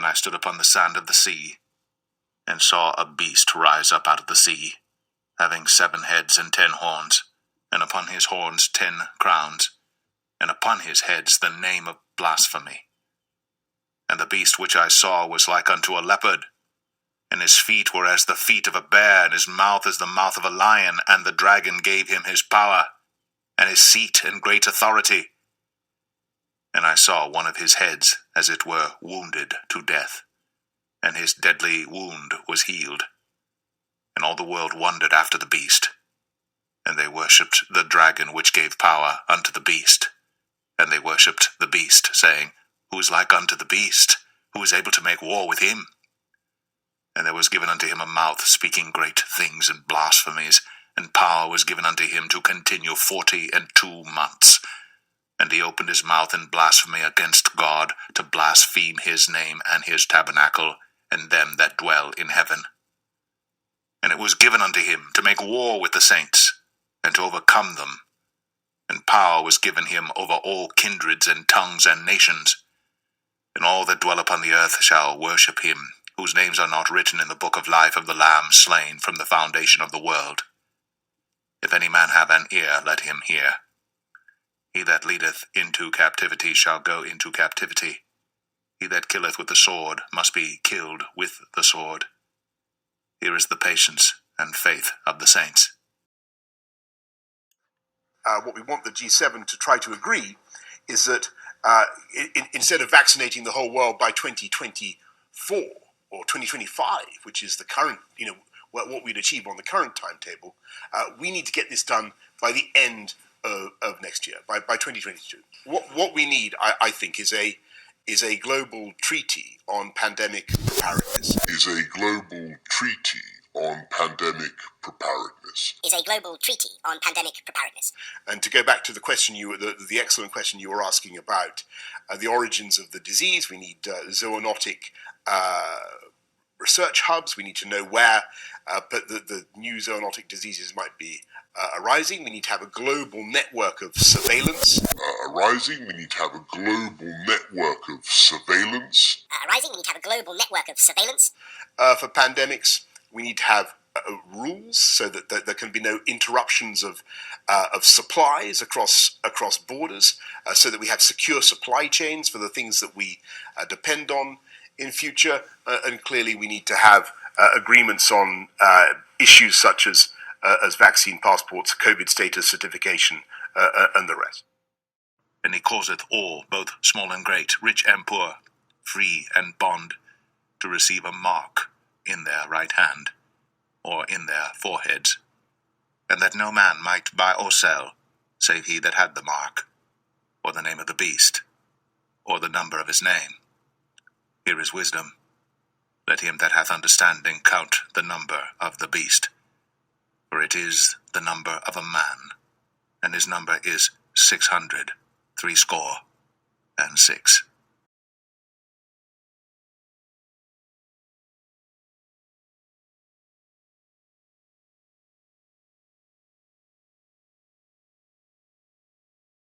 I stood upon the sand of the sea, and saw a beast rise up out of the sea, having 7 heads and 10 horns, and upon his horns 10 crowns, and upon his heads the name of blasphemy. And the beast which I saw was like unto a leopard, and his feet were as the feet of a bear, and his mouth as the mouth of a lion. And the dragon gave him his power, and his seat and great authority. And I saw one of his heads, as it were, wounded to death, and his deadly wound was healed. And all the world wondered after the beast, and they worshipped the dragon which gave power unto the beast. And they worshipped the beast, saying, Who is like unto the beast? Who is able to make war with him? And there was given unto him a mouth speaking great things and blasphemies, and power was given unto him to continue 42 months. And he opened his mouth in blasphemy against God, to blaspheme his name and his tabernacle, and them that dwell in heaven. And it was given unto him to make war with the saints, and to overcome them. And power was given him over all kindreds and tongues and nations. And all that dwell upon the earth shall worship him, whose names are not written in the book of life of the Lamb slain from the foundation of the world. If any man have an ear, let him hear. He that leadeth into captivity shall go into captivity. He that killeth with the sword must be killed with the sword. Here is the patience and faith of the saints. What we want the G7 to try to agree is that instead of vaccinating the whole world by 2024 or 2025, which is the current, what we'd achieve on the current timetable, we need to get this done by the end of next year, by 2022. What we need, I think, is a global treaty on pandemic preparedness. Is a global treaty on pandemic preparedness. Is a global treaty on pandemic preparedness. And to go back to the question the excellent question you were asking about the origins of the disease, we need zoonotic research hubs. We need to know where the new zoonotic diseases might be arising. We need to have a global network of surveillance. We need to have a global network of surveillance. For pandemics, we need to have rules so that there can be no interruptions of supplies across borders, so that we have secure supply chains for the things that we depend on in future. And clearly, we need to have agreements on issues such as vaccine passports, COVID status certification, and the rest. And he causeth all, both small and great, rich and poor, free and bond, to receive a mark in their right hand, or in their foreheads, and that no man might buy or sell, save he that had the mark, or the name of the beast, or the number of his name. Here is wisdom. Let him that hath understanding count the number of the beast, for it is the number of a man, and his number is 666.